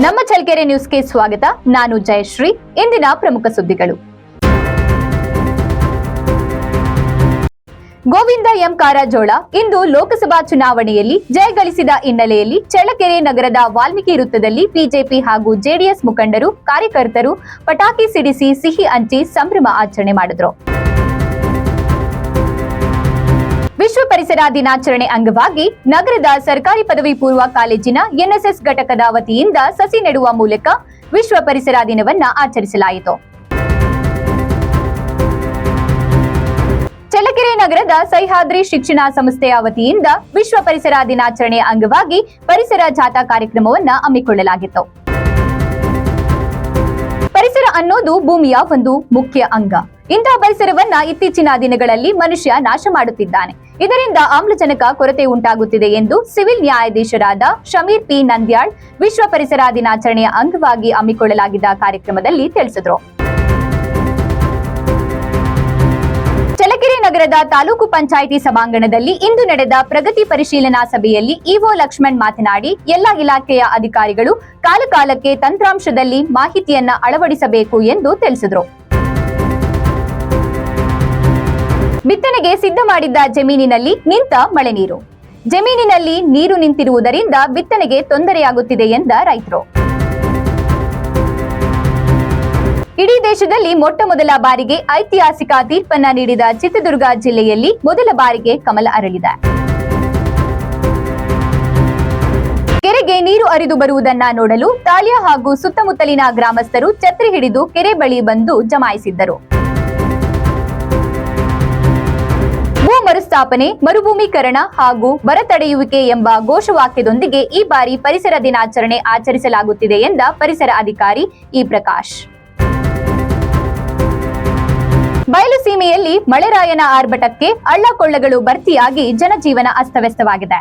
ನಮ್ಮ ಚಳ್ಳಕೆರೆ ನ್ಯೂಸ್ಗೆ ಸ್ವಾಗತ. ನಾನು ಜಯಶ್ರೀ. ಇಂದಿನ ಪ್ರಮುಖ ಸುದ್ದಿಗಳು. ಗೋವಿಂದ ಎಂ ಕಾರಜೋಳ ಇಂದು ಲೋಕಸಭಾ ಚುನಾವಣೆಯಲ್ಲಿ ಜಯಗಳಿಸಿದ ಹಿನ್ನೆಲೆಯಲ್ಲಿ ಚಳ್ಳಕೆರೆ ನಗರದ ವಾಲ್ಮೀಕಿ ವೃತ್ತದಲ್ಲಿ ಬಿಜೆಪಿ ಹಾಗೂ ಜೆಡಿಎಸ್ ಮುಖಂಡರು, ಕಾರ್ಯಕರ್ತರು ಪಟಾಕಿ ಸಿಡಿಸಿ ಸಿಹಿ ಹಂಚಿ ಸಂಭ್ರಮ ಆಚರಣೆ ಮಾಡಿದರು. ವಿಶ್ವ ಪರಿಸರ ದಿನಾಚರಣೆ ಅಂಗವಾಗಿ ನಗರದ ಸರ್ಕಾರಿ ಪದವಿ ಪೂರ್ವ ಕಾಲೇಜಿನ ಎನ್ಎಸ್ಎಸ್ ಘಟಕದ ವತಿಯಿಂದ ಸಸಿ ನೆಡುವ ಮೂಲಕ ವಿಶ್ವ ಪರಿಸರ ದಿನವನ್ನು ಆಚರಿಸಲಾಯಿತು. ಚಳ್ಳಕೆರೆ ನಗರದ ಸಹ್ಯಾದ್ರಿ ಶಿಕ್ಷಣ ಸಂಸ್ಥೆಯ ವತಿಯಿಂದ ವಿಶ್ವ ಪರಿಸರ ದಿನಾಚರಣೆ ಅಂಗವಾಗಿ ಪರಿಸರ ಜಾಥಾ ಕಾರ್ಯಕ್ರಮವನ್ನು ಹಮ್ಮಿಕೊಳ್ಳಲಾಗಿತ್ತು. ಪರಿಸರ ಅನ್ನೋದು ಭೂಮಿಯ ಒಂದು ಮುಖ್ಯ ಅಂಗ. ಇಂತಹ ಪರಿಸರವನ್ನ ಇತ್ತೀಚಿನ ದಿನಗಳಲ್ಲಿ ಮನುಷ್ಯ ನಾಶ ಮಾಡುತ್ತಿದ್ದಾನೆ. ಇದರಿಂದ ಆಮ್ಲಜನಕ ಕೊರತೆ ಉಂಟಾಗುತ್ತಿದೆ ಎಂದು ಸಿವಿಲ್ ನ್ಯಾಯಾಧೀಶರಾದ ಶಮೀರ್ ಪಿ ನಂದ್ಯಾಳ್ ವಿಶ್ವ ಪರಿಸರ ದಿನಾಚರಣೆಯ ಅಂಗವಾಗಿ ಹಮ್ಮಿಕೊಳ್ಳಲಾಗಿದ್ದ ಕಾರ್ಯಕ್ರಮದಲ್ಲಿ ತಿಳಿಸಿದರು. ಚಳ್ಳಕೆರೆ ನಗರದ ತಾಲೂಕು ಪಂಚಾಯಿತಿ ಸಭಾಂಗಣದಲ್ಲಿ ಇಂದು ನಡೆದ ಪ್ರಗತಿ ಪರಿಶೀಲನಾ ಸಭೆಯಲ್ಲಿ ಇಒ ಲಕ್ಷ್ಮಣ್ ಮಾತನಾಡಿ, ಎಲ್ಲ ಇಲಾಖೆಯ ಅಧಿಕಾರಿಗಳು ಕಾಲಕಾಲಕ್ಕೆ ತಂತ್ರಾಂಶದಲ್ಲಿ ಮಾಹಿತಿಯನ್ನ ಅಳವಡಿಸಬೇಕು ಎಂದು ತಿಳಿಸಿದರು. ಬಿತ್ತನೆಗೆ ಸಿದ್ಧ ಮಾಡಿದ್ದ ಜಮೀನಿನಲ್ಲಿ ನಿಂತ ಮಳೆ ನೀರು. ಜಮೀನಿನಲ್ಲಿ ನೀರು ನಿಂತಿರುವುದರಿಂದ ಬಿತ್ತನೆಗೆ ತೊಂದರೆಯಾಗುತ್ತಿದೆ ಎಂದ ರೈತರು. ಇಡೀ ದೇಶದಲ್ಲಿ ಮೊಟ್ಟ ಮೊದಲ ಬಾರಿಗೆ ಐತಿಹಾಸಿಕ ತೀರ್ಪನ್ನ ನೀಡಿದ ಚಿತ್ರದುರ್ಗ ಜಿಲ್ಲೆಯಲ್ಲಿ ಮೊದಲ ಬಾರಿಗೆ ಕಮಲ ಅರಳಿದೆ. ಕೆರೆಗೆ ನೀರು ಹರಿದು ಬರುವುದನ್ನ ನೋಡಲು ತಾಳ್ಯ ಹಾಗೂ ಸುತ್ತಮುತ್ತಲಿನ ಗ್ರಾಮಸ್ಥರು ಛತ್ರಿ ಹಿಡಿದು ಕೆರೆ ಬಳಿ ಬಂದು ಜಮಾಯಿಸಿದ್ದರು. ಭೂ ಮರುಸ್ಥಾಪನೆ, ಮರುಭೂಮೀಕರಣ ಹಾಗೂ ಬರ ತಡೆಯುವಿಕೆ ಎಂಬ ಘೋಷವಾಕ್ಯದೊಂದಿಗೆ ಈ ಬಾರಿ ಪರಿಸರ ದಿನಾಚರಣೆ ಆಚರಿಸಲಾಗುತ್ತಿದೆ ಎಂದ ಪರಿಸರ ಅಧಿಕಾರಿ ಇ ಪ್ರಕಾಶ್. ಬಯಲು ಸೀಮೆಯಲ್ಲಿ ಮಳೆರಾಯನ ಆರ್ಭಟಕ್ಕೆ ಹಳ್ಳ ಕೊಳ್ಳಗಳು ಭರ್ತಿಯಾಗಿ ಜನಜೀವನ ಅಸ್ತವ್ಯಸ್ತವಾಗಿದೆ.